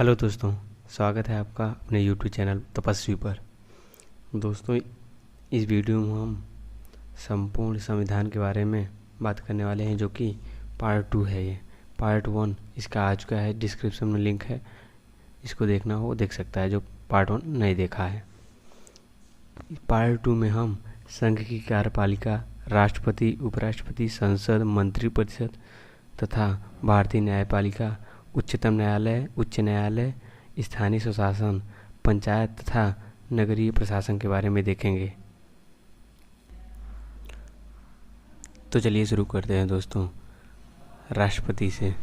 Hello दोस्तों, स्वागत है आपका अपने यूट्यूब चैनल तपस्वी पर। दोस्तों, इस वीडियो में हम संपूर्ण संविधान के बारे में बात करने वाले हैं, जो कि पार्ट 2 है। ये पार्ट 1 इसका आ चुका है, डिस्क्रिप्शन में लिंक है, इसको देखना हो देख सकता है जो पार्ट 1 नहीं देखा है। पार्ट 2 में हम संघ की कार्यपालिका, राष्ट्रपति, उपराष्ट्रपति, संसद, मंत्रिपरिषद तथा भारतीय न्यायपालिका, उच्चतम न्यायालय, उच्च न्यायालय, स्थानीय स्वशासन, पंचायत तथा नगरीय प्रशासन के बारे में देखेंगे। तो चलिए शुरू करते हैं दोस्तों। राष्ट्रपति से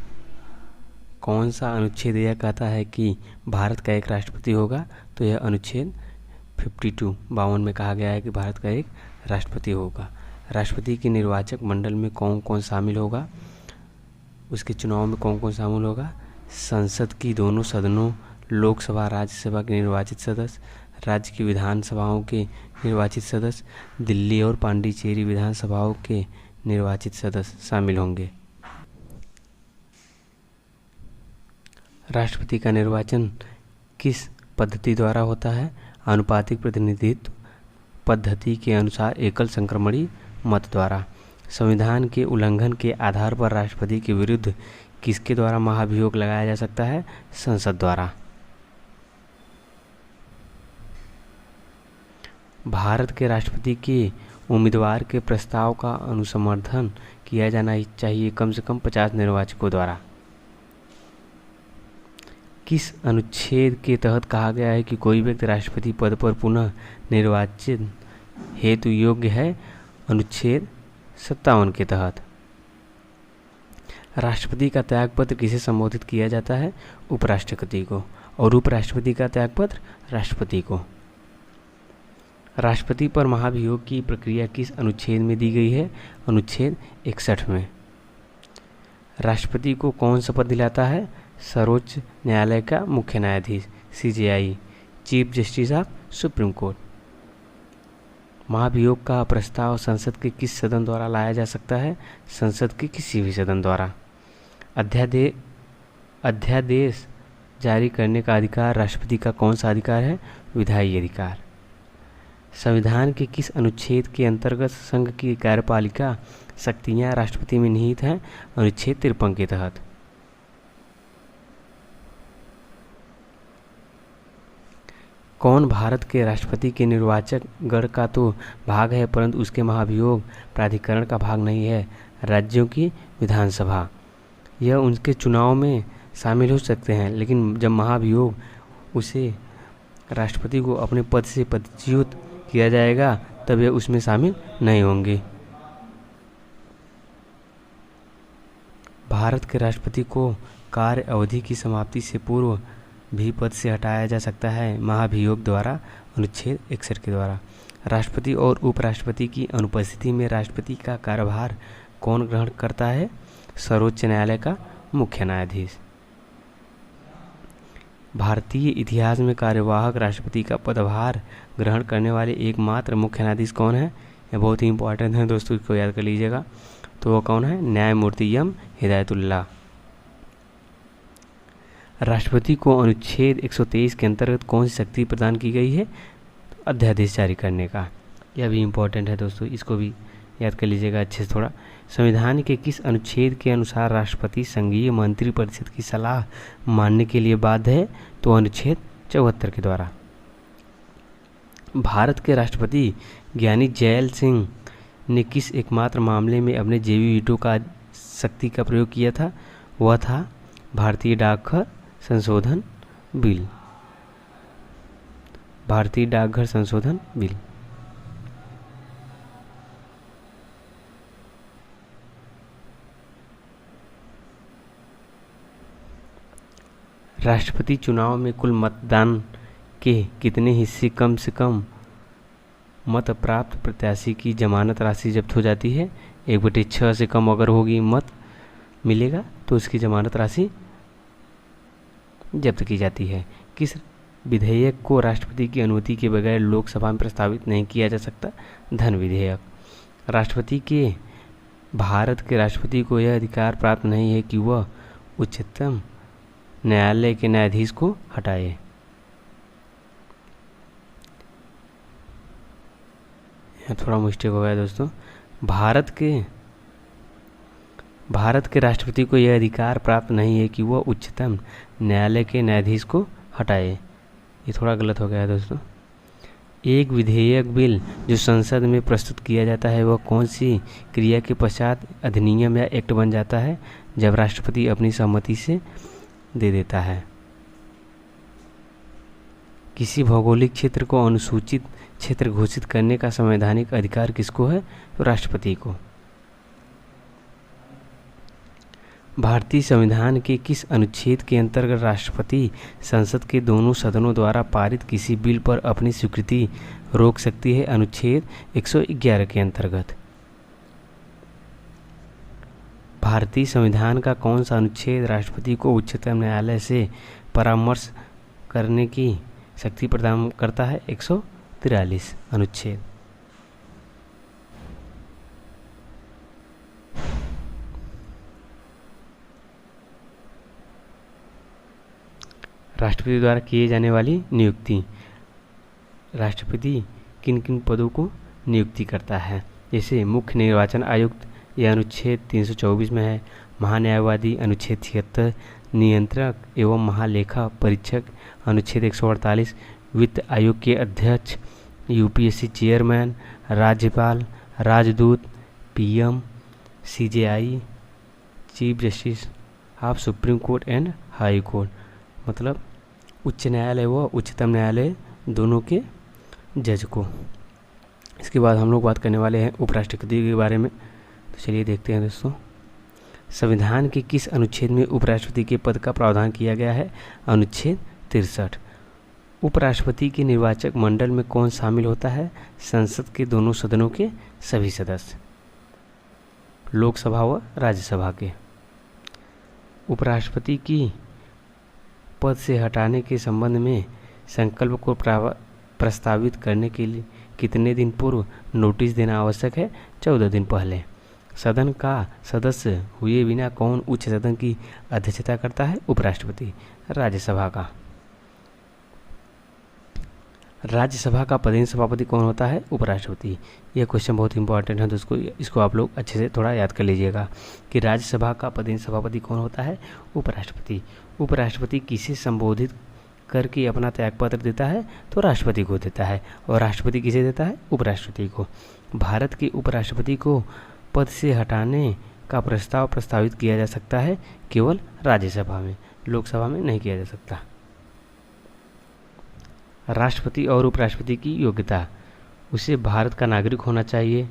कौन सा अनुच्छेद यह कहता है कि भारत का एक राष्ट्रपति होगा? तो यह अनुच्छेद 52 में कहा गया है कि भारत का एक राष्ट्रपति होगा। राष्ट्रपति के निर्वाचक मंडल में कौन कौन शामिल होगा? उसके चुनाव में कौन कौन शामिल होगा? संसद की दोनों सदनों, लोकसभा, राज्यसभा के निर्वाचित सदस्य, राज्य की विधानसभाओं के निर्वाचित सदस्य, दिल्ली और पांडिचेरी विधानसभाओं के निर्वाचित सदस्य शामिल होंगे। राष्ट्रपति का निर्वाचन किस पद्धति द्वारा होता है? आनुपातिक प्रतिनिधित्व पद्धति के अनुसार एकल संक्रमणी मत द्वारा। संविधान के उल्लंघन के आधार पर राष्ट्रपति के विरुद्ध किसके द्वारा महाभियोग लगाया जा सकता है? संसद द्वारा। भारत के राष्ट्रपति के उम्मीदवार के प्रस्ताव का अनुसमर्थन किया जाना चाहिए कम से कम 50 निर्वाचकों द्वारा। किस अनुच्छेद के तहत कहा गया है कि कोई व्यक्ति राष्ट्रपति पद पर पुनः निर्वाचित हेतु योग्य है? अनुच्छेद 57 के तहत। राष्ट्रपति का त्यागपत्र किसे संबोधित किया जाता है? उपराष्ट्रपति को। और उपराष्ट्रपति का त्यागपत्र राष्ट्रपति को। राष्ट्रपति पर महाभियोग की प्रक्रिया किस अनुच्छेद में दी गई है? अनुच्छेद 61 में। राष्ट्रपति को कौन शपथ दिलाता है? सर्वोच्च न्यायालय का मुख्य न्यायाधीश, CJI, chief justice of supreme court. महाभियोग का प्रस्ताव संसद के किस सदन द्वारा लाया जा सकता है? संसद के किसी भी सदन द्वारा। अध्यादेश जारी करने का अधिकार राष्ट्रपति का कौन सा अधिकार है? विधायी अधिकार। संविधान के किस अनुच्छेद के अंतर्गत संघ की कार्यपालिका शक्तियां राष्ट्रपति में निहित हैं? अनुच्छेद 53 के तहत। कौन भारत के राष्ट्रपति के निर्वाचक गण का तो भाग है, परंतु उसके महाभियोग प्राधिकरण का भाग नहीं है? राज्यों की विधानसभा। यह उनके चुनाव में शामिल हो सकते हैं, लेकिन जब महाभियोग उसे राष्ट्रपति को अपने पद से पदच्युत किया जाएगा तब यह उसमें शामिल नहीं होंगे। भारत के राष्ट्रपति को कार्य अवधि की समाप्ति से पूर्व भी पद से हटाया जा सकता है महाभियोग द्वारा, अनुच्छेद 61 के द्वारा। राष्ट्रपति और उपराष्ट्रपति की अनुपस्थिति में राष्ट्रपति का कार्यभार कौन ग्रहण करता है? सर्वोच्च न्यायालय का मुख्य न्यायाधीश। भारतीय इतिहास में कार्यवाहक राष्ट्रपति का पदभार ग्रहण करने वाले एकमात्र मुख्य न्यायाधीश कौन है? यह बहुत ही इंपॉर्टेंट है दोस्तों, इसको याद कर लीजिएगा। तो वो कौन है? न्यायमूर्ति एम हिदायतुल्लाह। राष्ट्रपति को अनुच्छेद 123 के अंतर्गत कौन सी शक्ति प्रदान की गई है? अध्यादेश जारी करने का। यह भी इम्पोर्टेंट है दोस्तों, इसको भी याद कर लीजिएगा अच्छे से थोड़ा। संविधान के किस अनुच्छेद के अनुसार राष्ट्रपति संघीय मंत्रिपरिषद की सलाह मानने के लिए बाध्य है? तो अनुच्छेद 74 के द्वारा। भारत के राष्ट्रपति ज्ञानी जैल सिंह ने किस एकमात्र मामले में अपने जेबी वीटो का शक्ति का प्रयोग किया था? वह था भारतीय डाकघर संशोधन बिल। भारतीय डाकघर संशोधन बिल। राष्ट्रपति चुनाव में कुल मतदान के कितने हिस्से कम से कम मत प्राप्त प्रत्याशी की जमानत राशि जब्त हो जाती है? 1/6 से कम अगर होगी मत मिलेगा तो उसकी जमानत राशि जब्त की जाती है। किस विधेयक को राष्ट्रपति की अनुमति के बगैर लोकसभा में प्रस्तावित नहीं किया जा सकता? धन विधेयक। भारत के राष्ट्रपति को यह अधिकार प्राप्त नहीं है कि वह उच्चतम न्यायालय के न्यायाधीश को हटाए। थोड़ा मिस्टेक हो गया दोस्तों। भारत के राष्ट्रपति को यह अधिकार प्राप्त नहीं है कि वह उच्चतम न्यायालय के न्यायाधीश को हटाए। ये थोड़ा गलत हो गया है दोस्तों। एक विधेयक बिल जो संसद में प्रस्तुत किया जाता है वह कौन सी क्रिया के पश्चात अधिनियम या एक्ट बन जाता है? जब राष्ट्रपति अपनी सहमति से दे देता है। किसी भौगोलिक क्षेत्र को अनुसूचित क्षेत्र घोषित करने का संवैधानिक अधिकार किसको है? तो राष्ट्रपति को। भारतीय संविधान के किस अनुच्छेद के अंतर्गत राष्ट्रपति संसद के दोनों सदनों द्वारा पारित किसी बिल पर अपनी स्वीकृति रोक सकती है? अनुच्छेद 111 के अंतर्गत। भारतीय संविधान का कौन सा अनुच्छेद राष्ट्रपति को उच्चतम न्यायालय से परामर्श करने की शक्ति प्रदान करता है? 143 अनुच्छेद। राष्ट्रपति द्वारा किए जाने वाली नियुक्ति। राष्ट्रपति किन किन पदों को नियुक्ति करता है? जैसे मुख्य निर्वाचन आयुक्त, यह अनुच्छेद 324 में है। महान्यायवादी अनुच्छेद 76, नियंत्रक एवं महालेखा परीक्षक अनुच्छेद 148, वित्त आयोग के अध्यक्ष, यूपीएससी चेयरमैन, राज्यपाल, राजदूत, PM, CJI, chief justice of supreme court and high court, मतलब उच्च न्यायालय व उच्चतम न्यायालय दोनों के जज को। इसके बाद हम लोग बात करने वाले हैं उपराष्ट्रपति के बारे में। तो चलिए देखते हैं दोस्तों। संविधान के किस अनुच्छेद में उपराष्ट्रपति के पद का प्रावधान किया गया है? अनुच्छेद 63। उपराष्ट्रपति के निर्वाचक मंडल में कौन शामिल होता है? संसद के दोनों सदनों के सभी सदस्य, लोकसभा व राज्यसभा के। उपराष्ट्रपति की पद से हटाने के संबंध में संकल्प को प्रस्तावित करने के लिए कितने दिन पूर्व नोटिस देना आवश्यक है? 14 दिन पहले। सदन का सदस्य हुए बिना कौन उच्च सदन की अध्यक्षता करता है? उपराष्ट्रपति। राज्यसभा का पदेन सभापति कौन होता है? उपराष्ट्रपति। यह क्वेश्चन बहुत इंपॉर्टेंट है दोस्तों, इसको आप लोग अच्छे से थोड़ा याद कर लीजिएगा कि राज्यसभा का पदेन सभापति कौन होता है? उपराष्ट्रपति। उपराष्ट्रपति किसे संबोधित करके अपना त्यागपत्र देता है? तो राष्ट्रपति को देता है। और राष्ट्रपति किसे देता है? उपराष्ट्रपति को। भारत के उपराष्ट्रपति को पद से हटाने का प्रस्ताव प्रस्तावित किया जा सकता है केवल राज्यसभा में, लोकसभा में नहीं किया जा सकता। राष्ट्रपति और उपराष्ट्रपति की योग्यता। उसे भारत का नागरिक होना चाहिए।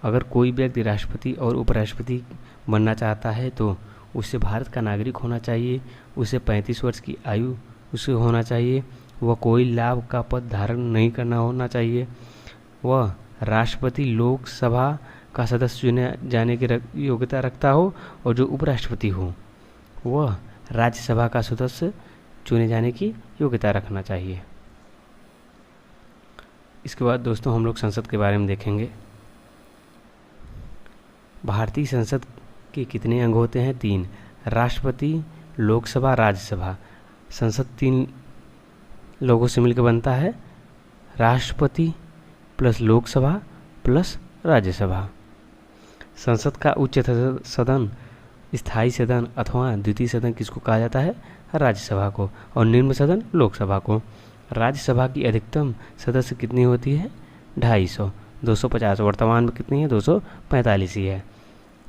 अगर कोई व्यक्ति राष्ट्रपति और उपराष्ट्रपति बनना चाहता है तो उसे भारत का नागरिक होना चाहिए। उसे 35 वर्ष की आयु उसे होना चाहिए। वह कोई लाभ का पद धारण नहीं करना होना चाहिए। वह राष्ट्रपति लोकसभा का सदस्य चुने जाने की योग्यता रखता हो, और जो उपराष्ट्रपति हो वह राज्यसभा का सदस्य चुने जाने की योग्यता रखना चाहिए। इसके बाद दोस्तों हम लोग संसद के बारे में देखेंगे। भारतीय संसद के कितने अंग होते हैं? 3। राष्ट्रपति, लोकसभा, राज्यसभा। संसद 3 लोगों से मिलकर बनता है, राष्ट्रपति प्लस लोकसभा प्लस राज्यसभा। संसद का उच्च सदन, स्थायी सदन अथवा द्वितीय सदन किसको कहा जाता है? राज्यसभा को। और निम्न सदन लोकसभा को। राज्यसभा की अधिकतम सदस्य कितनी होती है? 250। 250 वर्तमान में कितनी है? 245 ही है।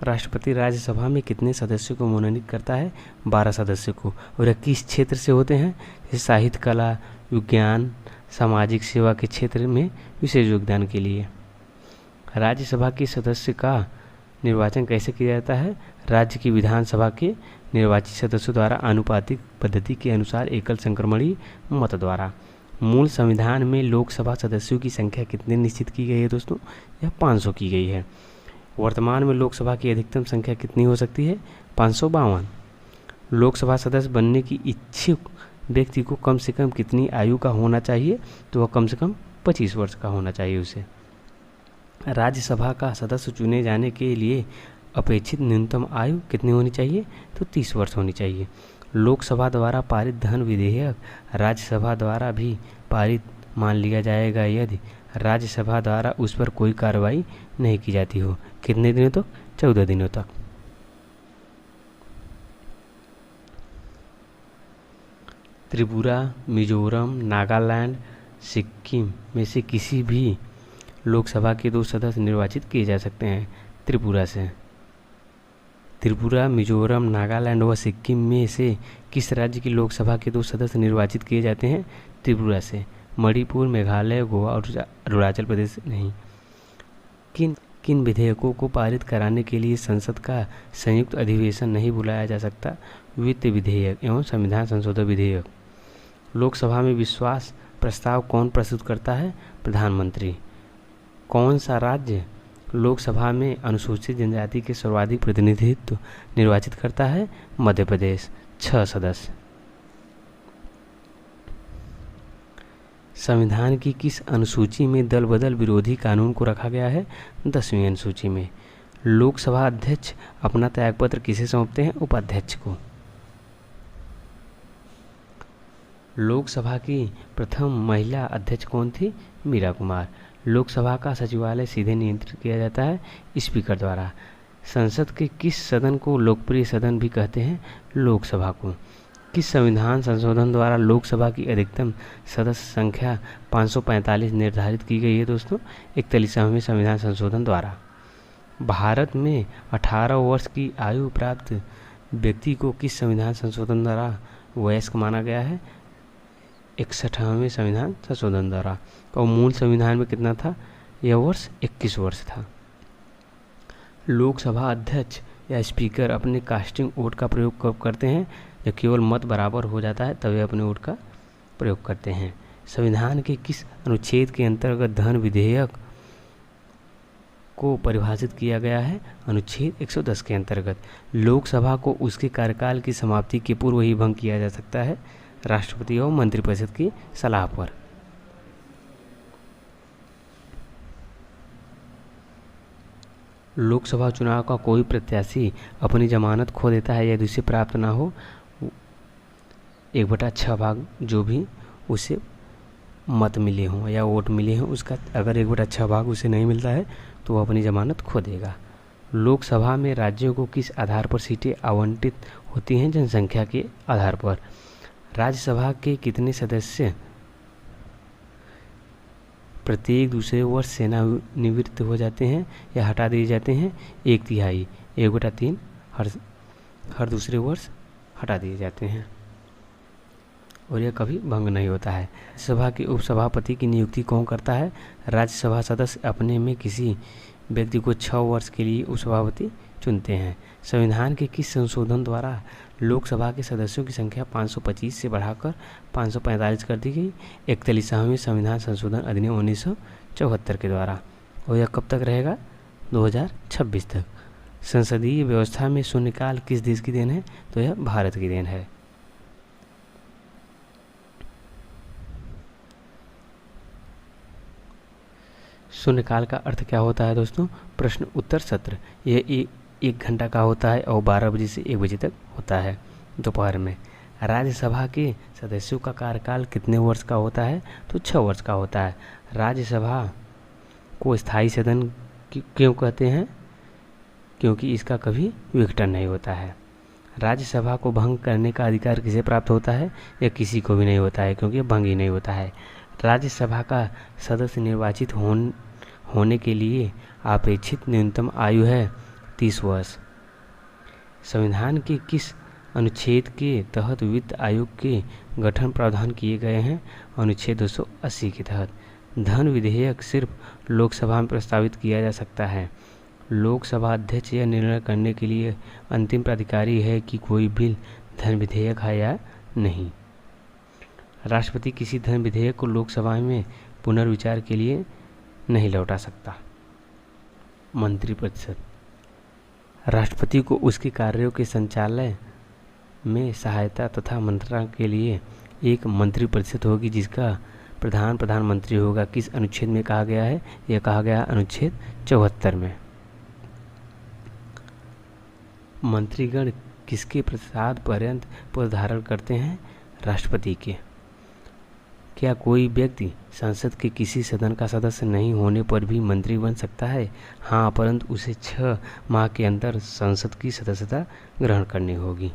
राष्ट्रपति राज्यसभा में कितने सदस्यों को मनोनीत करता है? 12 सदस्यों को। और यह किस क्षेत्र से होते हैं? जैसे साहित्य, कला, विज्ञान, सामाजिक सेवा के क्षेत्र में विशेष योगदान के लिए। राज्यसभा के सदस्य का निर्वाचन कैसे किया जाता है? राज्य की विधानसभा के निर्वाचित सदस्यों द्वारा आनुपातिक पद्धति के अनुसार एकल संक्रमणीय मत द्वारा। मूल संविधान में लोकसभा सदस्यों की संख्या कितनी निश्चित की गई है दोस्तों? यह 500 की गई है। वर्तमान में लोकसभा की अधिकतम संख्या कितनी हो सकती है? 552। लोकसभा सदस्य बनने की इच्छुक व्यक्ति को कम से कम कितनी आयु का होना चाहिए? तो वह कम से कम 25 वर्ष का होना चाहिए उसे। राज्यसभा का सदस्य चुने जाने के लिए अपेक्षित न्यूनतम आयु कितनी होनी चाहिए? तो 30 वर्ष होनी चाहिए। लोकसभा द्वारा पारित धन विधेयक राज्यसभा द्वारा भी पारित मान लिया जाएगा यदि राज्यसभा द्वारा उस पर कोई कार्रवाई नहीं की जाती हो। कितने दिनों तक? 14 दिनों तक। त्रिपुरा, मिजोरम, नागालैंड, सिक्किम में से किसी भी लोकसभा के 2 सदस्य निर्वाचित किए जा सकते हैं। त्रिपुरा से। त्रिपुरा, मिजोरम, नागालैंड व सिक्किम में से किस राज्य की लोकसभा के 2 सदस्य निर्वाचित किए जाते हैं? त्रिपुरा से। मणिपुर, मेघालय, गोवा और अरुणाचल प्रदेश नहीं। किन विधेयकों को पारित कराने के लिए संसद का संयुक्त अधिवेशन नहीं बुलाया जा सकता? वित्त विधेयक एवं संविधान संशोधन विधेयक। लोकसभा में विश्वास प्रस्ताव कौन प्रस्तुत करता है? प्रधानमंत्री। कौन सा राज्य लोकसभा में अनुसूचित जनजाति के सर्वाधिक प्रतिनिधित्व निर्वाचित करता है? मध्य प्रदेश। 6 सदस्य। संविधान की किस अनुसूची में दल बदल विरोधी कानून को रखा गया है? 10वीं अनुसूची में। लोकसभा अध्यक्ष अपना त्यागपत्र किसे सौंपते हैं? उपाध्यक्ष को। लोकसभा की प्रथम महिला अध्यक्ष कौन थी? मीरा कुमार। लोकसभा का सचिवालय सीधे नियंत्रित किया जाता है स्पीकर द्वारा। संसद के किस सदन को लोकप्रिय सदन भी कहते हैं? लोकसभा को। किस संविधान संशोधन द्वारा लोकसभा की अधिकतम सदस्य संख्या 545 निर्धारित की गई है दोस्तों? 41वें संविधान संशोधन द्वारा। भारत में 18 वर्ष की आयु प्राप्त व्यक्ति को किस संविधान संशोधन द्वारा वयस्क माना गया है? 61वें संविधान संशोधन द्वारा। और मूल संविधान में कितना था? यह वर्ष 21 वर्ष था। लोकसभा अध्यक्ष या स्पीकर अपने कास्टिंग वोट का प्रयोग कब करते हैं? जब केवल मत बराबर हो जाता है तभी अपने वोट का प्रयोग करते हैं। संविधान के किस अनुच्छेद के अंतर्गत धन विधेयक को परिभाषित किया गया है? अनुच्छेद 110 के अंतर्गत। लोकसभा को उसके कार्यकाल की समाप्ति के पूर्व ही भंग किया जा सकता है राष्ट्रपति और मंत्रिपरिषद की सलाह पर। लोकसभा चुनाव का कोई प्रत्याशी अपनी जमानत खो देता है यदि उसे प्राप्त ना हो 1/6 भाग जो भी उसे मत मिले हों या वोट मिले हों, उसका अगर 1/6 भाग उसे नहीं मिलता है तो वह अपनी जमानत खो देगा। लोकसभा में राज्यों को किस आधार पर सीटें आवंटित होती हैं? जनसंख्या के आधार पर। राज्यसभा के कितने सदस्य प्रत्येक दूसरे वर्ष सेवानिवृत्त हो जाते हैं या हटा दिए जाते हैं? 1/3, 1/3 हर दूसरे वर्ष हटा दिए जाते हैं और यह कभी भंग नहीं होता है। सभा के उपसभापति की नियुक्ति कौन करता है? राज्यसभा सदस्य अपने में किसी व्यक्ति को 6 वर्ष के लिए उपसभापति चुनते हैं। संविधान के किस संशोधन द्वारा लोकसभा के सदस्यों की संख्या 525 से बढ़ाकर 545 कर दी गई? 41वें संविधान संशोधन अधिनियम 1974 के द्वारा। और यह कब तक रहेगा? 2026 तक। संसदीय व्यवस्था में शून्यकाल किस देश की देन है? तो यह भारत की देन है। शून्यकाल का अर्थ क्या होता है दोस्तों? प्रश्न उत्तर सत्र। यह 1 घंटा का होता है और 12 बजे से 1 बजे तक होता है दोपहर में। राज्यसभा के सदस्यों का कार्यकाल कितने वर्ष का होता है? तो 6 वर्ष का होता है। राज्यसभा को स्थायी सदन क्यों कहते हैं? क्योंकि इसका कभी विघटन नहीं होता है। राज्यसभा को भंग करने का अधिकार किसे प्राप्त होता है? यह किसी को भी नहीं होता है क्योंकि भंग ही नहीं होता है। राज्यसभा का सदस्य निर्वाचित होने के लिए अपेक्षित न्यूनतम आयु है 30 वर्ष। संविधान के किस अनुच्छेद के तहत वित्त आयोग के गठन प्रावधान किए गए हैं? अनुच्छेद 280 के तहत। धन विधेयक सिर्फ लोकसभा में प्रस्तावित किया जा सकता है। लोकसभा अध्यक्ष यह निर्णय करने के लिए अंतिम प्राधिकारी है कि कोई बिल धन विधेयक है या नहीं। राष्ट्रपति किसी धन विधेयक को लोकसभा में पुनर्विचार के लिए नहीं लौटा सकता। मंत्रिपरिषद। राष्ट्रपति को उसके कार्यों के संचालन में सहायता तथा मंत्रणा के लिए एक मंत्रिपरिषद होगी जिसका प्रधान प्रधानमंत्री होगा। किस अनुच्छेद में कहा गया है? यह कहा गया अनुच्छेद 74 में। मंत्रीगण किसके प्रसाद पर्यंत पद धारण करते हैं? राष्ट्रपति के। क्या कोई व्यक्ति संसद के किसी सदन का सदस्य नहीं होने पर भी मंत्री बन सकता है? हाँ, परंतु उसे 6 माह के अंदर संसद की सदस्यता ग्रहण करनी होगी।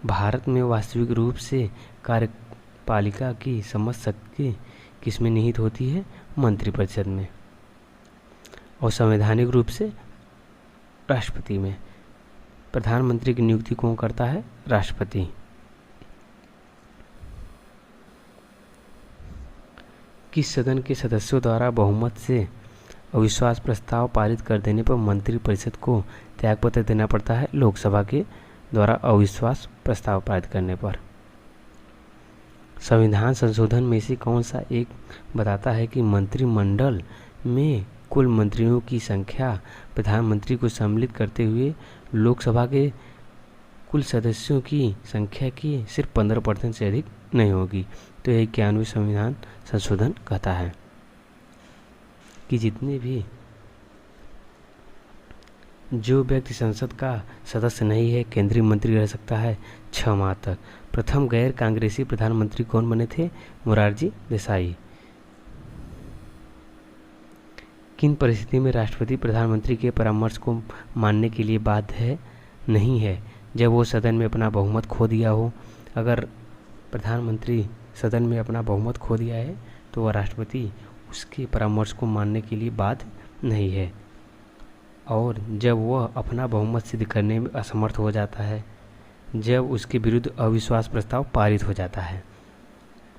भारत में वास्तविक रूप से कार्यपालिका की समस्त शक्ति किसमें निहित होती है? मंत्रिपरिषद में। और संवैधानिक रूप से राष्ट्रपति में। प्रधानमंत्री की नियुक्ति कौन करता है? राष्ट्रपति। किस सदन के सदस्यों द्वारा बहुमत से अविश्वास प्रस्ताव पारित कर देने पर मंत्रिपरिषद को त्यागपत्र देना पड़ता है? लोकसभा के द्वारा अविश्वास प्रस्ताव पारित करने पर। संविधान संशोधन में से कौन सा एक बताता है कि मंत्रिमंडल में कुल मंत्रियों की संख्या प्रधानमंत्री को सम्मिलित करते हुए लोकसभा के कुल सदस्यों की संख्या की सिर्फ 15% से अधिक नहीं होगी? तो यह 91वें संविधान संशोधन कहता है कि जितने भी जो व्यक्ति संसद का सदस्य नहीं है केंद्रीय मंत्री रह सकता है 6 माह तक। प्रथम गैर कांग्रेसी प्रधानमंत्री कौन बने थे? मोरारजी देसाई। किन परिस्थितियों में राष्ट्रपति प्रधानमंत्री के परामर्श को मानने के लिए बाध्य नहीं है? जब वो सदन में अपना बहुमत खो दिया हो। अगर प्रधानमंत्री सदन में अपना बहुमत खो दिया है तो वह राष्ट्रपति उसके परामर्श को मानने के लिए बाध्य नहीं है। और जब वह अपना बहुमत सिद्ध करने में असमर्थ हो जाता है, जब उसके विरुद्ध अविश्वास प्रस्ताव पारित हो जाता है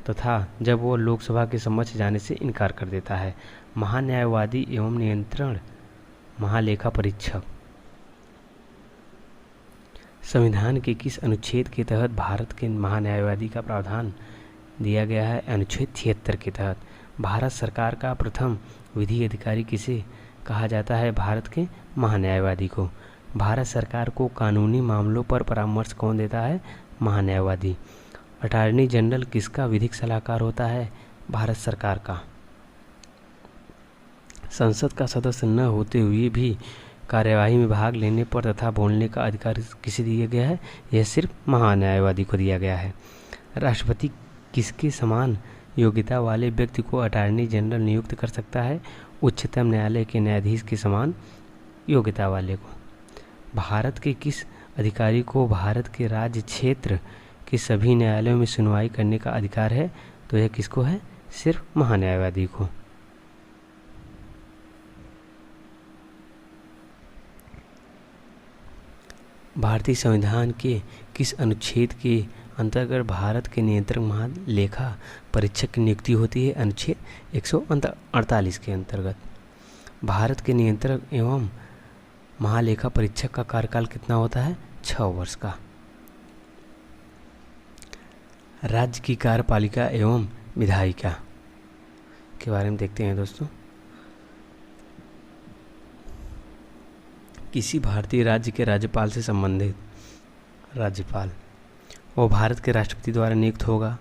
तथा जब वह लोकसभा के समक्ष जाने से इनकार कर देता है। महान्यायवादी एवं नियंत्रण महालेखा परीक्षक संविधान के किस अनुच्छेद के तहत भारत के महान्यायवादी का प्रावधान दिया गया है? अनुच्छेद 76 के तहत। भारत सरकार का प्रथम विधि अधिकारी किसे कहा जाता है? भारत के महान्यायवादी को। भारत सरकार को कानूनी मामलों पर परामर्श कौन देता है? महान्यायवादी। अटॉर्नी जनरल किसका विधिक सलाहकार होता है? भारत सरकार का। संसद का सदस्य न होते हुए भी कार्यवाही में भाग लेने पर तथा बोलने का अधिकार किसे दिया गया है? यह सिर्फ महान्यायवादी को दिया गया है। राष्ट्रपति किसके समान योग्यता वाले व्यक्ति को अटॉर्नी जनरल नियुक्त कर सकता है? उच्चतम न्यायालय के न्यायाधीश के समान योग्यता वाले को। भारत के किस अधिकारी को भारत के राज्य क्षेत्र के सभी न्यायालयों में सुनवाई करने का अधिकार है? तो यह किसको है? सिर्फ महान्यायवादी को। भारतीय संविधान के किस अनुच्छेद के अंतर्गत भारत के नियंत्रक महालेखा परीक्षक की नियुक्ति होती है? अनुच्छेद 148 के अंतर्गत। भारत के नियंत्रक एवं महालेखा परीक्षक का कार्यकाल कितना होता है? 6 वर्ष का। राज्य की कार्यपालिका एवं विधायिका के बारे में देखते हैं दोस्तों। किसी भारतीय राज्य के राज्यपाल से संबंधित राज्यपाल वो भारत के राष्ट्रपति द्वारा नियुक्त होगा।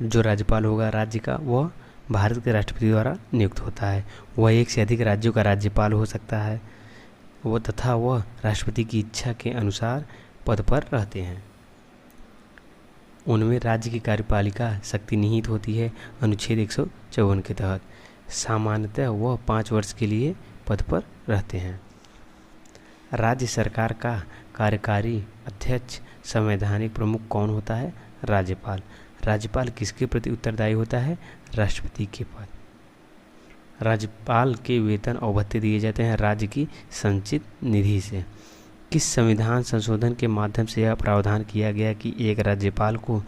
जो राज्यपाल होगा राज्य का वह भारत के राष्ट्रपति द्वारा नियुक्त होता है। वह एक से अधिक राज्यों का राज्यपाल हो सकता है वह तथा वह राष्ट्रपति की इच्छा के अनुसार पद पर रहते हैं। उनमें राज्य की कार्यपालिका शक्ति निहित होती है अनुच्छेद 154 के तहत। सामान्यतः वह 5 वर्ष के लिए पद पर रहते हैं। राज्य सरकार का कार्यकारी अध्यक्ष संवैधानिक प्रमुख कौन होता है? राज्यपाल। राज्यपाल किसके प्रति उत्तरदायी होता है? राष्ट्रपति के पद। राज्यपाल के वेतन और भत्ते दिए जाते हैं राज्य की संचित निधि से। किस संविधान संशोधन के माध्यम से यह प्रावधान किया गया कि एक राज्यपाल को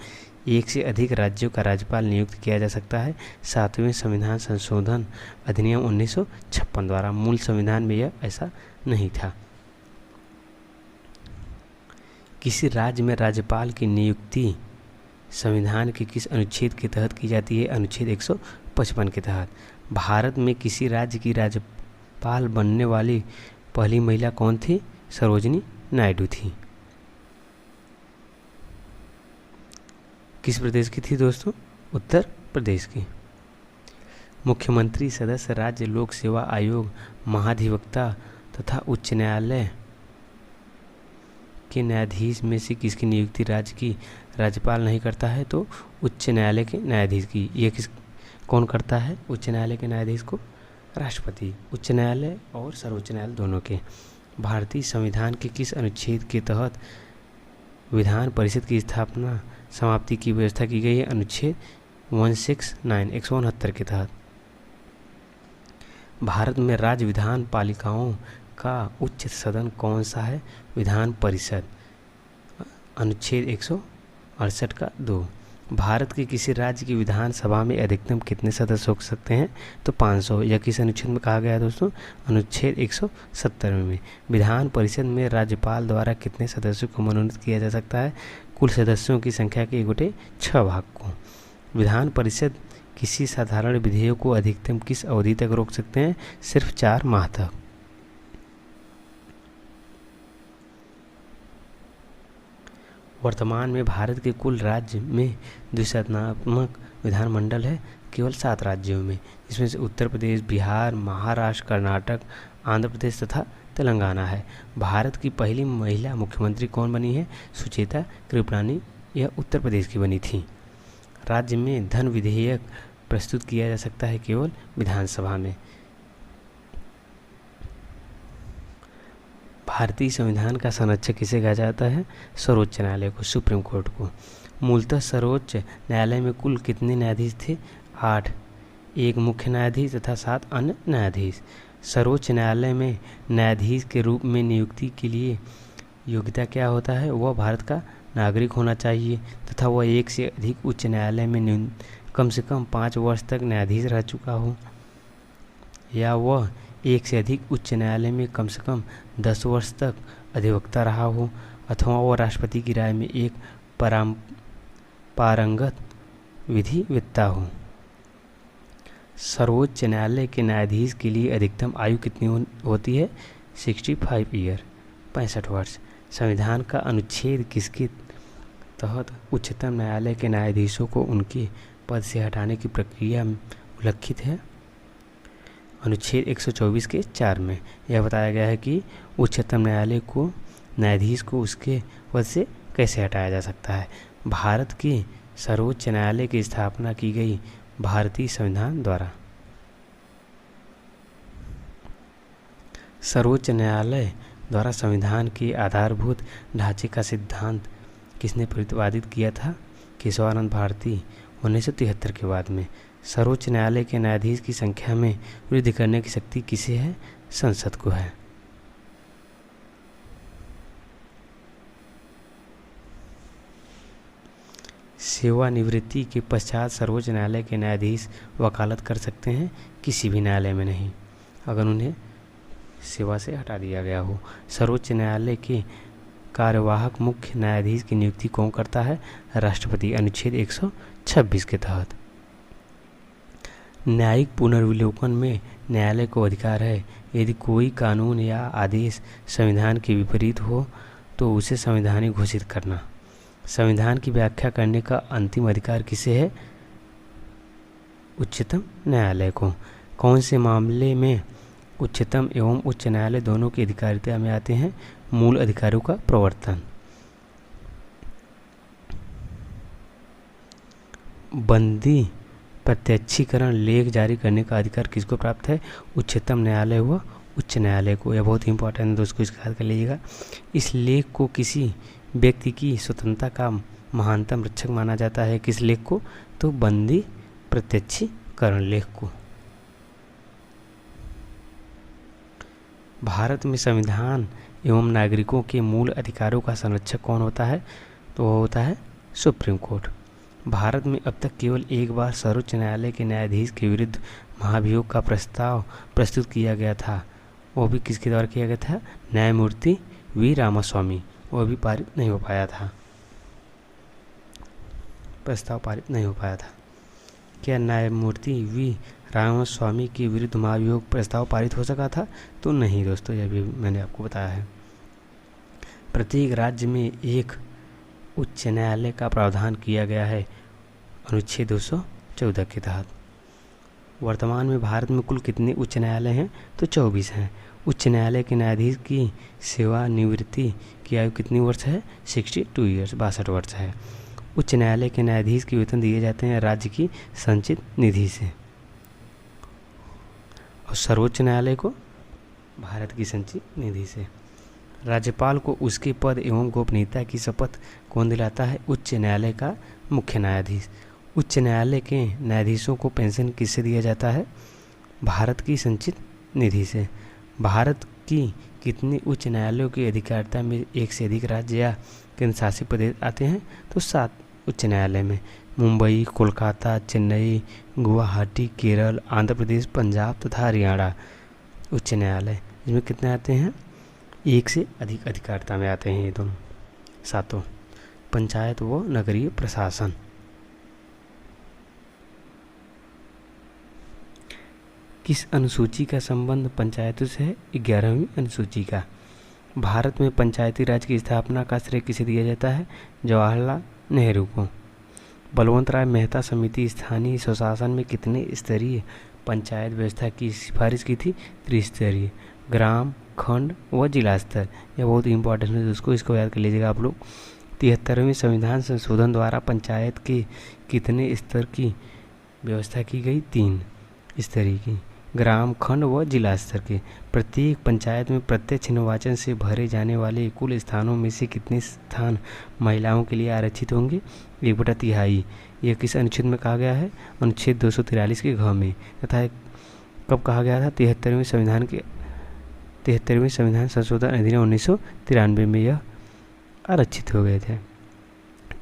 एक से अधिक राज्यों का राज्यपाल नियुक्त किया जा सकता है? 7वें संविधान संशोधन अधिनियम 1956 द्वारा। मूल संविधान में यह ऐसा नहीं था। किसी राज्य में राज्यपाल की नियुक्ति संविधान के किस अनुच्छेद के तहत की जाती है? अनुच्छेद 155 के तहत। भारत में किसी राज्य की राज्यपाल बनने वाली पहली महिला कौन थी? सरोजिनी नायडू थी। किस प्रदेश की थी दोस्तों? उत्तर प्रदेश की। मुख्यमंत्री सदस्य राज्य लोक सेवा आयोग, महाधिवक्ता तथा उच्च न्यायालय के न्यायाधीश में से किसकी नियुक्ति राज्य की राज्यपाल नहीं करता है? तो उच्च न्यायालय के न्यायाधीश की। ये कौन करता है उच्च न्यायालय के न्यायाधीश को? राष्ट्रपति। उच्च न्यायालय और सर्वोच्च न्यायालय दोनों के। भारतीय संविधान के किस अनुच्छेद के तहत विधान परिषद की स्थापना समाप्ति की व्यवस्था की गई है? अनुच्छेद 169 के तहत। भारत में राज्य विधान पालिकाओं का उच्च सदन कौन सा है? विधान परिषद। अनुच्छेद 168 का 2। भारत के किसी राज्य की विधानसभा में अधिकतम कितने सदस्य हो सकते हैं? तो 500। यह किस अनुच्छेद में कहा गया है दोस्तों? अनुच्छेद 170 में। विधान परिषद में राज्यपाल द्वारा कितने सदस्यों को मनोनीत किया जा सकता है? कुल सदस्यों की संख्या के 1/6 भाग को। विधान परिषद किसी साधारण विधेयक को अधिकतम किस अवधि तक रोक सकते हैं? सिर्फ 4 माह तक। वर्तमान में भारत के कुल राज्य में द्विसदनात्मक विधानमंडल है केवल 7 राज्यों में, जिसमें से उत्तर प्रदेश, बिहार, महाराष्ट्र, कर्नाटक, आंध्र प्रदेश तथा तेलंगाना है। भारत की पहली महिला मुख्यमंत्री कौन बनी है? सुचेता कृपलानी। यह उत्तर प्रदेश की बनी थी। राज्य में धन विधेयक प्रस्तुत किया जा सकता है केवल विधानसभा में। भारतीय संविधान का संरक्षक किसे कहा जाता है? सर्वोच्च न्यायालय को, सुप्रीम कोर्ट को। मूलतः सर्वोच्च न्यायालय में कुल कितने न्यायाधीश थे? 8। 1 मुख्य न्यायाधीश तथा 7 अन्य न्यायाधीश। सर्वोच्च न्यायालय में न्यायाधीश के रूप में नियुक्ति के लिए योग्यता क्या होता है? वह भारत का नागरिक होना चाहिए तथा वह 1 से अधिक उच्च न्यायालय में कम से कम 5 वर्ष तक न्यायाधीश रह चुका हो, या वह 1 से अधिक उच्च न्यायालय में कम से कम 10 वर्ष तक अधिवक्ता रहा हो, अथवा वह राष्ट्रपति की राय में एक पारंगत विधिवेत्ता हो। सर्वोच्च न्यायालय के न्यायाधीश के लिए अधिकतम आयु कितनी होती है? 65 ईयर, 65 वर्ष। संविधान का अनुच्छेद किसके तहत उच्चतम न्यायालय के न्यायाधीशों को उनके पद से हटाने की प्रक्रिया में उल्लिखित है? अनुच्छेद 124 के 4 में यह बताया गया है कि उच्चतम न्यायालय को न्यायाधीश को उसके पद से कैसे हटाया जा सकता है। भारत के सर्वोच्च न्यायालय की स्थापना की गई भारतीय संविधान द्वारा। सर्वोच्च न्यायालय द्वारा संविधान के आधारभूत ढांचे का सिद्धांत किसने प्रतिपादित किया था? केशवानंद भारती, 1973 के बाद में। सर्वोच्च न्यायालय के न्यायाधीश की संख्या में वृद्धि करने की शक्ति किसे है? संसद को है। सेवानिवृत्ति के पश्चात सर्वोच्च न्यायालय के न्यायाधीश वकालत कर सकते हैं? किसी भी न्यायालय में नहीं, अगर उन्हें सेवा से हटा दिया गया हो। सर्वोच्च न्यायालय के कार्यवाहक मुख्य न्यायाधीश की नियुक्ति कौन करता है? राष्ट्रपति, अनुच्छेद 126 के तहत। न्यायिक पुनर्विलोकन में न्यायालय को अधिकार है यदि कोई कानून या आदेश संविधान के विपरीत हो तो उसे संवैधानिक घोषित करना। संविधान की व्याख्या करने का अंतिम अधिकार किसे है? उच्चतम न्यायालय को। कौन से मामले में उच्चतम एवं उच्च न्यायालय दोनों की अधिकारिता में आते हैं? मूल अधिकारों का प्रवर्तन। बंदी प्रत्यक्षीकरण लेख जारी करने का अधिकार किसको प्राप्त है? उच्चतम न्यायालय व उच्च न्यायालय को। यह बहुत इंपॉर्टेंट है दोस्तों, इसका याद कर लीजिएगा। इस लेख को किसी व्यक्ति की स्वतंत्रता का महानतम रक्षक माना जाता है। किस लेख को? तो बंदी प्रत्यक्षीकरण लेख को। भारत में संविधान एवं नागरिकों के मूल अधिकारों का संरक्षक कौन होता है? तो वह होता है सुप्रीम कोर्ट। भारत में अब तक केवल एक बार सर्वोच्च न्यायालय के न्यायाधीश के विरुद्ध महाभियोग का प्रस्ताव प्रस्तुत किया गया था। वो भी किसके द्वारा किया गया था? न्यायमूर्ति वी रामास्वामी। वह भी पारित नहीं हो पाया था, प्रस्ताव पारित नहीं हो पाया था। क्या न्यायमूर्ति वी रामास्वामी के विरुद्ध महाभियोग प्रस्ताव पारित हो सका था? तो नहीं दोस्तों, यह भी मैंने आपको बताया है। प्रत्येक राज्य में एक उच्च न्यायालय का प्रावधान किया गया है अनुच्छेद 214 के तहत। वर्तमान में भारत में कुल कितने उच्च न्यायालय हैं? तो 24 हैं। उच्च न्यायालय के न्यायाधीश की सेवानिवृत्ति की आयु कितनी वर्ष है? 62 ईयर्स, 62 वर्ष है। उच्च न्यायालय के न्यायाधीश के वेतन दिए जाते हैं राज्य की संचित निधि से, और सर्वोच्च न्यायालय को भारत की संचित निधि से। राज्यपाल को उसके पद एवं गोपनीयता की शपथ कौन दिलाता है? उच्च न्यायालय का मुख्य न्यायाधीश। उच्च न्यायालय के न्यायाधीशों को पेंशन किससे दिया जाता है? भारत की संचित निधि से। भारत की कितने उच्च न्यायालयों की अधिकारिता में एक से अधिक राज्य या केंद्र शासित प्रदेश आते हैं? तो 7 उच्च न्यायालय में मुंबई, कोलकाता, चेन्नई, गुवाहाटी, केरल, आंध्र प्रदेश, पंजाब तथा हरियाणा उच्च न्यायालय। इसमें कितने आते हैं? एक से अधिक अधिकारिता में आते हैं ये दोनों 7। पंचायत व नगरीय प्रशासन। किस अनुसूची का संबंध पंचायतों से है? 11वीं अनुसूची का। भारत में पंचायती राज की स्थापना का श्रेय किसे दिया जाता है? जवाहरलाल नेहरू को। बलवंत राय मेहता समिति स्थानीय स्वशासन में कितने स्तरीय पंचायत व्यवस्था की सिफारिश की थी? त्रिस्तरीय, ग्राम, खंड व जिला स्तर। यह बहुत इंपॉर्टेंट है दोस्तों, इसको याद कर लीजिएगा आप लोग। 73वें संविधान संशोधन द्वारा पंचायत के कितने स्तर की व्यवस्था की गई? 3 स्तरीय की, ग्राम, खंड व जिला स्तर के। प्रत्येक पंचायत में प्रत्यक्ष निर्वाचन से भरे जाने वाले कुल स्थानों में से कितने स्थान महिलाओं के लिए आरक्षित होंगे? 1/3। यह किस अनुच्छेद में कहा गया है? अनुच्छेद 243 के घ में। तथा कब कहा गया था? 73वें संविधान संशोधन अधिनियम 1993 में यह आरक्षित हो गए थे।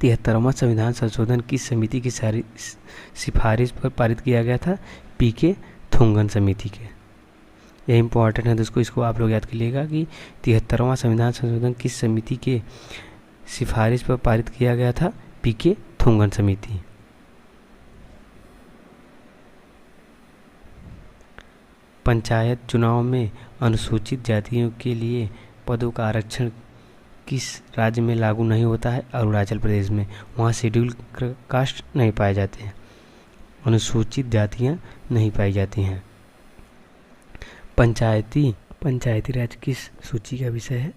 73वां संविधान संशोधन किस समिति की सिफारिश पर पारित किया गया था? पीके थोंगन समिति के। यह इंपॉर्टेंट है दोस्तों, इसको आप लोग याद कर लीजिएगा कि 73वां संविधान संशोधन किस समिति के सिफारिश पर पारित किया गया था? पीके थोंगन समिति। पंचायत चुनाव में अनुसूचित जातियों के लिए पदों का आरक्षण किस राज्य में लागू नहीं होता है? अरुणाचल प्रदेश में। वहाँ शेड्यूल कास्ट नहीं पाए जाते हैं, अनुसूचित जातियाँ नहीं पाई जाती हैं। पंचायती राज किस सूची का विषय है?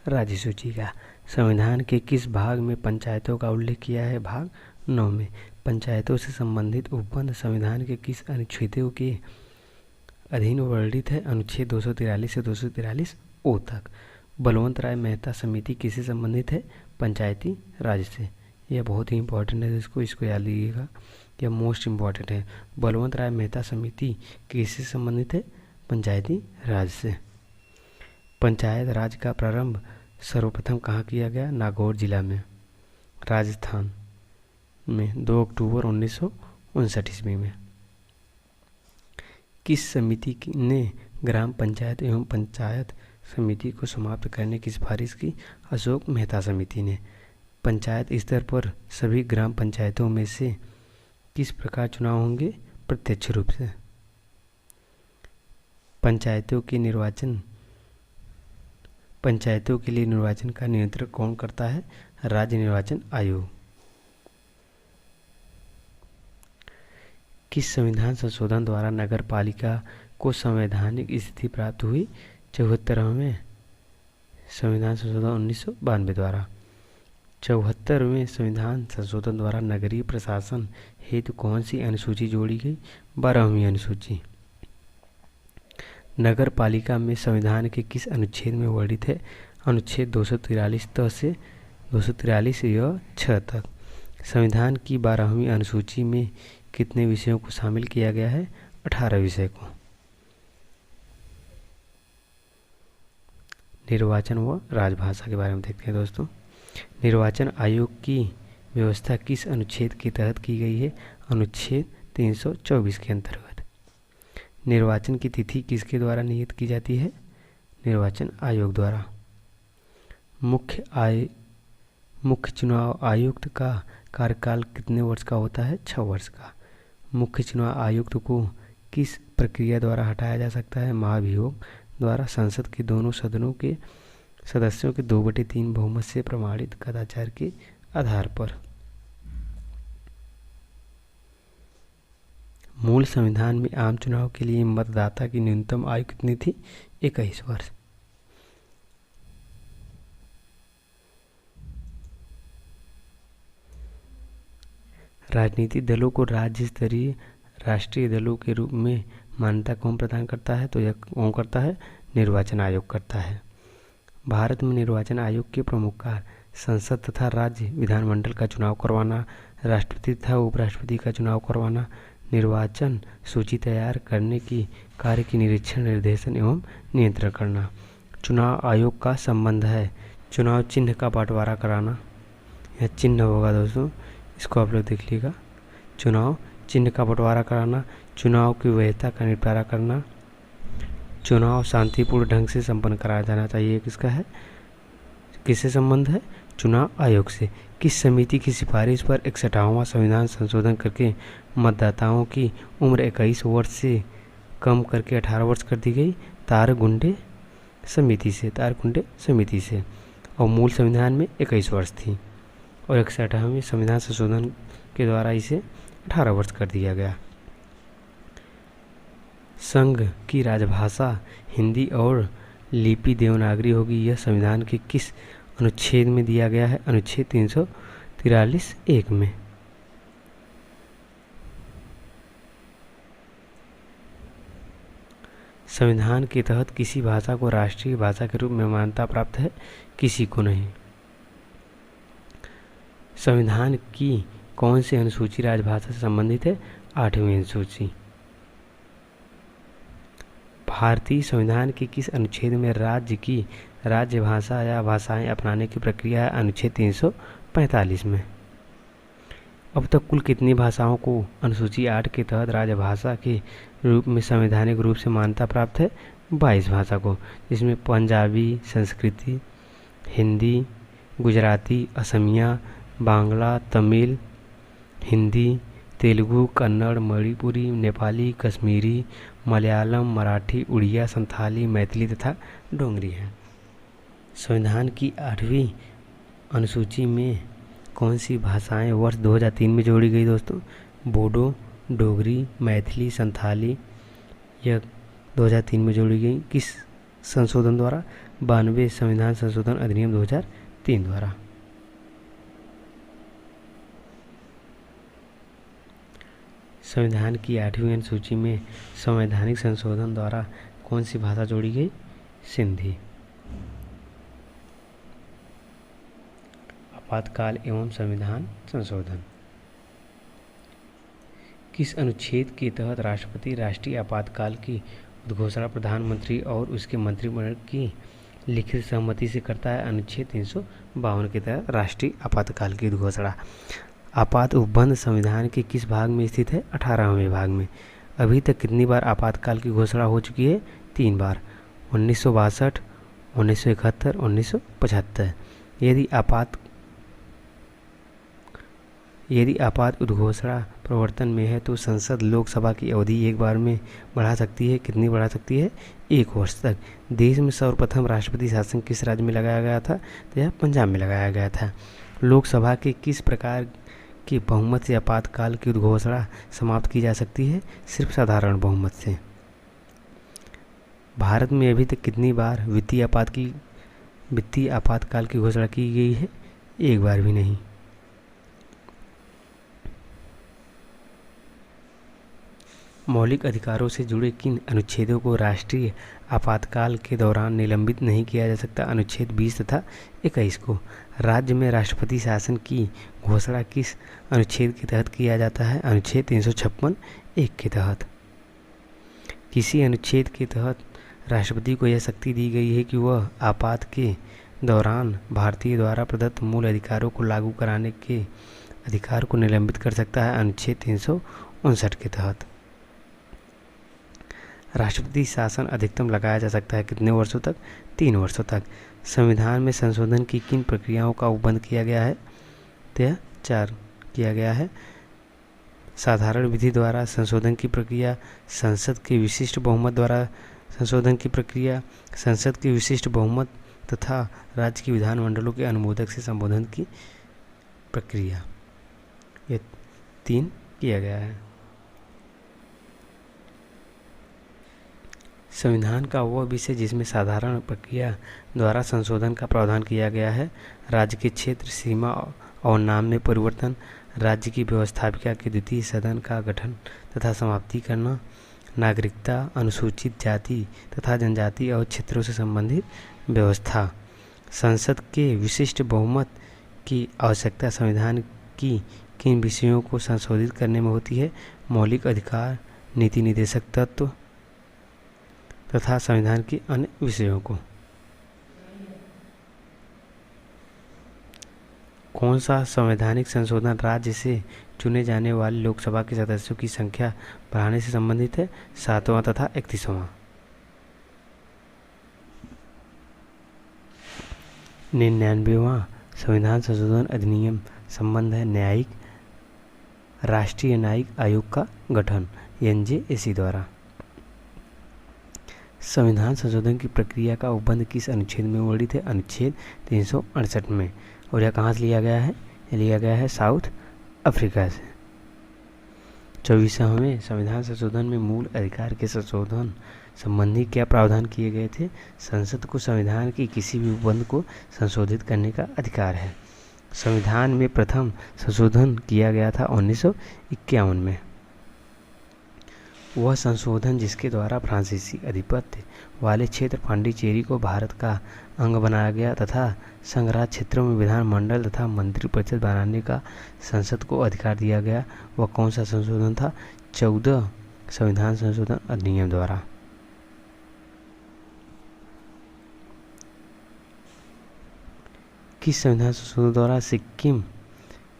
राज्य सूची का। संविधान के किस भाग में पंचायतों का उल्लेख किया है? भाग 9 में। पंचायतों से संबंधित उपबंध संविधान के किस अनुच्छेदों के अधीन वर्णित है? अनुच्छेद 243 से 243 ओ तक। बलवंत राय मेहता समिति किससे संबंधित है? पंचायती राज से। यह बहुत ही इंपॉर्टेंट है, इसको याद लीजिएगा, यह मोस्ट इम्पॉर्टेंट है। बलवंत राय मेहता समिति किससे संबंधित है? पंचायती राज से। पंचायत राज का प्रारंभ सर्वप्रथम कहाँ किया गया? नागौर जिला में, राजस्थान में 2 अक्टूबर 1959 ईस्वी में। किस समिति ने ग्राम पंचायत एवं पंचायत समिति को समाप्त करने की सिफारिश की? अशोक मेहता समिति ने। पंचायत स्तर पर सभी ग्राम पंचायतों में से किस प्रकार चुनाव होंगे? प्रत्यक्ष रूप से। पंचायतों के लिए निर्वाचन का नियंत्रण कौन करता है? राज्य निर्वाचन आयोग। किस संविधान संशोधन द्वारा नगर पालिका को संवैधानिक स्थिति प्राप्त हुई? 74वें संविधान संशोधन 1992 द्वारा। 74वें संविधान संशोधन द्वारा नगरीय प्रशासन हेतु कौन सी अनुसूची जोड़ी गई? 12वीं अनुसूची। नगर पालिका में संविधान के किस अनुच्छेद में वर्णित है? अनुच्छेद 243 त से 243 य 6 तक। संविधान की 12वीं अनुसूची में कितने विषयों को शामिल किया गया है? 18 विषय को। निर्वाचन व राजभाषा के बारे में देखते हैं दोस्तों। निर्वाचन आयोग की व्यवस्था किस अनुच्छेद के तहत की गई है? अनुच्छेद 324 के अंतर्गत। निर्वाचन की तिथि किसके द्वारा नियत की जाती है? निर्वाचन आयोग द्वारा। मुख्य चुनाव आयुक्त का कार्यकाल कितने वर्ष का होता है? 6 वर्ष का। मुख्य चुनाव आयुक्त को किस प्रक्रिया द्वारा हटाया जा सकता है? महाभियोग द्वारा। संसद के दोनों सदनों के सदस्यों के 2/3 बहुमत से प्रमाणित कदाचार के आधार पर। मूल संविधान में आम चुनाव के लिए मतदाता की न्यूनतम आयु कितनी थी? 21 वर्ष। राजनीतिक दलों को राज्य स्तरीय राष्ट्रीय दलों के रूप में मान्यता कौन प्रदान करता है? तो यह कौन करता है? निर्वाचन आयोग करता है। भारत में निर्वाचन आयोग के प्रमुख कार्य संसद तथा राज्य विधानमंडल का चुनाव करवाना, राष्ट्रपति तथा उपराष्ट्रपति का चुनाव करवाना, निर्वाचन सूची तैयार करने की कार्य की निरीक्षण, निर्देशन एवं नियंत्रण करना। चुनाव आयोग का संबंध है चुनाव चिन्ह का बंटवारा कराना। यह चिन्ह होगा दोस्तों, इसको आप लोग देख लीजिएगा। चुनाव चिन्ह का बंटवारा कराना, चुनाव की वैधता का निपटारा करना, चुनाव शांतिपूर्ण ढंग से संपन्न कराया जाना चाहिए। किसका है? किससे संबंध है? चुनाव आयोग से। किस समिति की सिफारिश पर 61वां संविधान संशोधन करके मतदाताओं की उम्र 21 वर्ष से कम करके 18 वर्ष कर दी गई? तारगुंडे समिति से। तारगुंडे समिति से। और मूल संविधान में 21 वर्ष थी और 61वें संविधान संशोधन के द्वारा इसे 18 वर्ष कर दिया गया। संघ की राजभाषा हिंदी और लिपि देवनागरी होगी। यह संविधान के किस अनुच्छेद में दिया गया है? अनुच्छेद 343(1) में। संविधान के तहत किसी भाषा को राष्ट्रीय भाषा के रूप में मान्यता प्राप्त है? किसी को नहीं। संविधान की कौन सी अनुसूची राजभाषा से संबंधित है? 8वीं अनुसूची। भारतीय संविधान के किस अनुच्छेद में राज्य की राज्य भाषा या भाषाएं अपनाने की प्रक्रिया है? अनुच्छेद 345 में। अब तक कुल कितनी भाषाओं को अनुसूची 8 के तहत राजभाषा के रूप में संवैधानिक रूप से मान्यता प्राप्त है? 22 भाषा को, जिसमें पंजाबी, संस्कृति, हिंदी, गुजराती, असमिया, बांग्ला, तमिल, हिंदी, तेलुगु, कन्नड़, मणिपुरी, नेपाली, कश्मीरी, मलयालम, मराठी, उड़िया, संथाली, मैथिली तथा डोगरी है। संविधान की 8वीं अनुसूची में कौन सी भाषाएं वर्ष 2003 में जोड़ी गई दोस्तों? बोडो, डोगरी, मैथिली, संथाली, यह 2003 में जोड़ी गई। किस संशोधन द्वारा? 92 संविधान संशोधन अधिनियम 2003 द्वारा। संविधान की 8वीं अनुसूची में संवैधानिक संशोधन द्वारा कौन सी भाषा जोड़ी गई? सिंधी। आपातकाल एवं संविधान संशोधन। किस अनुच्छेद के तहत राष्ट्रपति राष्ट्रीय आपातकाल की उद्घोषणा प्रधानमंत्री और उसके मंत्रिमंडल की लिखित सहमति से करता है? अनुच्छेद 352 के तहत राष्ट्रीय आपातकाल की उद्घोषणा। आपात उपबंध संविधान के किस भाग में स्थित है? 18वें भाग में। अभी तक कितनी बार आपातकाल की घोषणा हो चुकी है? 3 बार, 1962, 1971, 1975। यदि आपात उद्घोषणा प्रवर्तन में है तो संसद लोकसभा की अवधि एक बार में बढ़ा सकती है। कितनी बढ़ा सकती है? 1 वर्ष तक। देश में सर्वप्रथम राष्ट्रपति शासन किस राज्य में लगाया गया था? तो यह पंजाब में लगाया गया था। लोकसभा के किस प्रकार की बहुमत से आपातकाल की उद्घोषणा समाप्त की जा सकती है? सिर्फ साधारण बहुमत से। भारत में अभी तक कितनी बार वित्तीय आपातकाल की घोषणा की गई है? 1 बार भी नहीं। मौलिक अधिकारों से जुड़े किन अनुच्छेदों को राष्ट्रीय आपातकाल के दौरान निलंबित नहीं किया जा सकता? अनुच्छेद 20 तथा 21 को। राज्य में राष्ट्रपति शासन की घोषणा किस अनुच्छेद के तहत किया जाता है? अनुच्छेद 356(1) के तहत। किसी अनुच्छेद के तहत राष्ट्रपति को यह शक्ति दी गई है कि वह आपात के दौरान भारतीय द्वारा प्रदत्त मूल अधिकारों को लागू कराने के अधिकार को निलंबित कर सकता है? अनुच्छेद 359 के तहत। राष्ट्रपति शासन अधिकतम लगाया जा सकता है कितने वर्षों तक? 3 वर्षों तक। संविधान में संशोधन की किन प्रक्रियाओं का उपबंध किया गया है? तो यह 4 किया गया है। साधारण विधि द्वारा संशोधन की प्रक्रिया, संसद के विशिष्ट बहुमत द्वारा संशोधन की प्रक्रिया, संसद के विशिष्ट बहुमत तथा राज्य के विधानमंडलों के अनुमोदक से संबोधन की प्रक्रिया। ये 3 किया गया है। संविधान का वह विषय जिसमें साधारण प्रक्रिया द्वारा संशोधन का प्रावधान किया गया है। राज्य के क्षेत्र, सीमा और नाम में परिवर्तन, राज्य की व्यवस्थापिका के द्वितीय सदन का गठन तथा समाप्ति करना, नागरिकता, अनुसूचित जाति तथा जनजाति और क्षेत्रों से संबंधित व्यवस्था, संसद के विशिष्ट बहुमत की आवश्यकता, संविधान की किन विषयों को संशोधित करने में होती है, मौलिक अधिकार, नीति निर्देशक तत्व तथा संविधान के अन्य विषयों को। कौन सा संवैधानिक संशोधन राज्य से चुने जाने वाले लोकसभा के सदस्यों की संख्या बढ़ाने से संबंधित है? 7वां तथा 31वां। 99वां संविधान संशोधन अधिनियम संबंध है न्यायिक राष्ट्रीय न्यायिक आयोग का गठन NJAC द्वारा। संविधान संशोधन की प्रक्रिया का उपबंध किस अनुच्छेद में वर्णित है? अनुच्छेद 368 में। और यह कहाँ से लिया गया है? यह लिया गया है साउथ अफ्रीका से। 24वां में संविधान संशोधन में मूल अधिकार के संशोधन संबंधी क्या प्रावधान किए गए थे? संसद को संविधान के किसी भी उपबंध को संशोधित करने का अधिकार है। संविधान में प्रथम संशोधन किया गया था 1951 में। वह संशोधन जिसके द्वारा फ्रांसीसी आधिपत्य वाले क्षेत्र पांडिचेरी को भारत का अंग बनाया गया तथा संघराज क्षेत्रों में विधानमंडल तथा मंत्रिपरिषद बनाने का संसद को अधिकार दिया गया, वह कौन सा संशोधन था? 14 संविधान संशोधन अधिनियम द्वारा। किस संविधान संशोधन द्वारा सिक्किम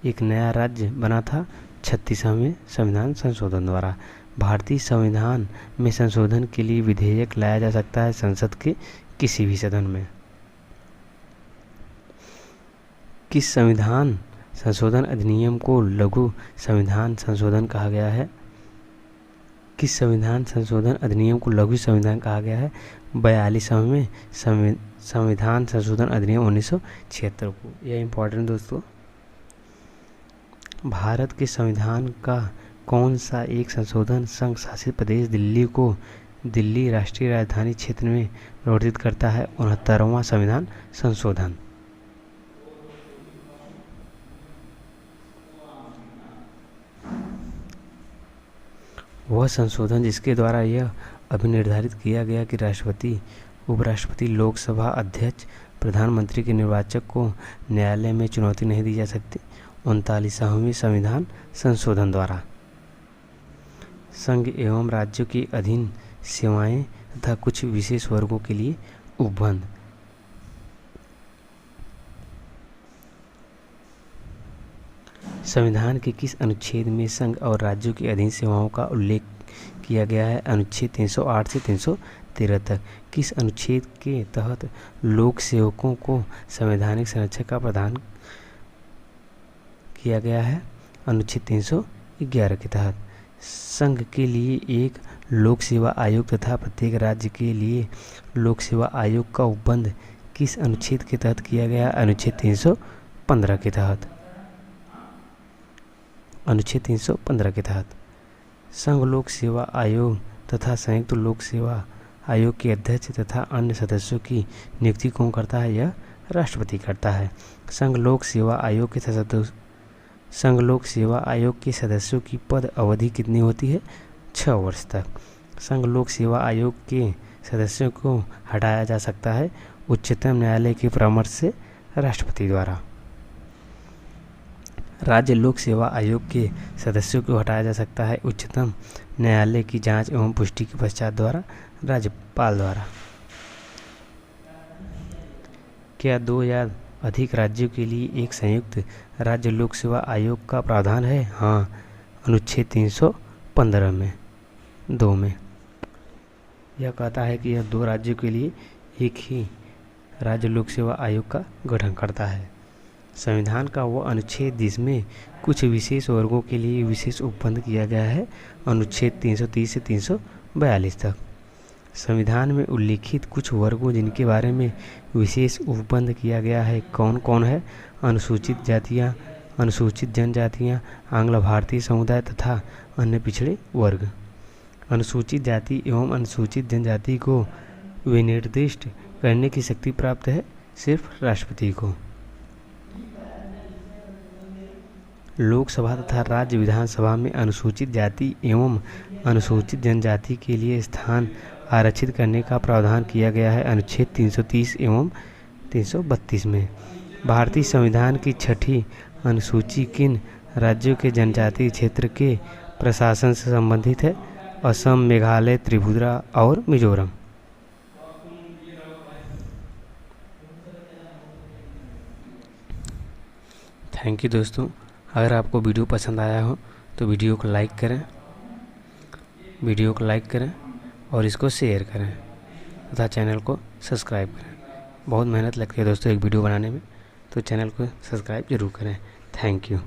एक नया राज्य बना था? 36वें संविधान संशोधन द्वारा। भारतीय संविधान में संशोधन के लिए विधेयक लाया जा सकता है संसद के किसी भी सदन में। किस संविधान संशोधन अधिनियम को लघु संविधान संशोधन कहा गया है? किस संविधान संशोधन अधिनियम को लघु संविधान कहा गया है? 42वें संविधान संशोधन अधिनियम 1976 को। यह इम्पोर्टेंट दोस्तों। भारत के संविधान का कौन सा एक संशोधन संघ शासित प्रदेश दिल्ली को दिल्ली राष्ट्रीय राजधानी क्षेत्र में परिवर्तित करता है? 69वां संविधान संशोधन। वह संशोधन जिसके द्वारा यह अभिनिर्धारित किया गया कि राष्ट्रपति, उपराष्ट्रपति, लोकसभा अध्यक्ष, प्रधानमंत्री के निर्वाचक को न्यायालय में चुनौती नहीं दी जा सकती। 39वें संविधान संशोधन द्वारा। संघ एवं राज्यों के अधीन सेवाएं तथा कुछ विशेष वर्गों के लिए उपबंध। संविधान के किस अनुच्छेद में संघ और राज्यों के अधीन सेवाओं का उल्लेख किया गया है? अनुच्छेद 308 से 313 तक। किस अनुच्छेद के तहत लोक सेवकों को संवैधानिक संरक्षण का प्रदान किया गया है? अनुच्छेद 311 के तहत। संघ के लिए एक लोक सेवा आयोग तथा प्रत्येक राज्य के लिए लोक सेवा आयोग का उपबंध किस अनुच्छेद के तहत किया गया? अनुच्छेद 315 के तहत। अनुच्छेद 315 के तहत संघ लोक सेवा आयोग तथा संयुक्त लोक सेवा आयोग के अध्यक्ष तथा अन्य सदस्यों की नियुक्ति कौन करता है? यह राष्ट्रपति करता है। संघ लोक सेवा आयोग के सदस्यों की पद अवधि कितनी होती है? 6 वर्ष तक। संघ लोक सेवा आयोग के सदस्यों को हटाया जा सकता है उच्चतम न्यायालय के परामर्श से राष्ट्रपति द्वारा। राज्य लोक सेवा आयोग के सदस्यों को हटाया जा सकता है उच्चतम न्यायालय की जांच एवं पुष्टि के पश्चात द्वारा राज्यपाल द्वारा। क्या 2 या अधिक राज्यों के लिए एक संयुक्त राज्य लोक सेवा आयोग का प्रावधान है? हाँ, अनुच्छेद 315 में 2 में यह कहता है कि यह 2 राज्यों के लिए एक ही राज्य लोक सेवा आयोग का गठन करता है। संविधान का वह अनुच्छेद जिसमें कुछ विशेष वर्गों के लिए विशेष उपबंध किया गया है? अनुच्छेद 330 से 342 तक। संविधान में उल्लिखित कुछ वर्गों जिनके बारे में विशेष उपबंध किया गया है कौन कौन है? अनुसूचित जातियाँ, अनुसूचित जनजातियाँ, आंग्ल भारतीय समुदाय तथा अन्य पिछड़े वर्ग। अनुसूचित जाति एवं अनुसूचित जनजाति को विनिर्दिष्ट करने की शक्ति प्राप्त है सिर्फ राष्ट्रपति को। लोकसभा तथा राज्य विधानसभा में अनुसूचित जाति एवं अनुसूचित जनजाति के लिए स्थान आरक्षित करने का प्रावधान किया गया है अनुच्छेद 330 एवं 332 में। भारतीय संविधान की 6ठी अनुसूची किन राज्यों के जनजातीय क्षेत्र के प्रशासन से संबंधित है? असम, मेघालय, त्रिपुरा और मिजोरम। थैंक यू दोस्तों। अगर आपको वीडियो पसंद आया हो तो वीडियो को लाइक करें और इसको शेयर करें तथा चैनल को सब्सक्राइब करें। बहुत मेहनत लगती है दोस्तों एक वीडियो बनाने में, तो चैनल को सब्सक्राइब जरूर करें। Thank you.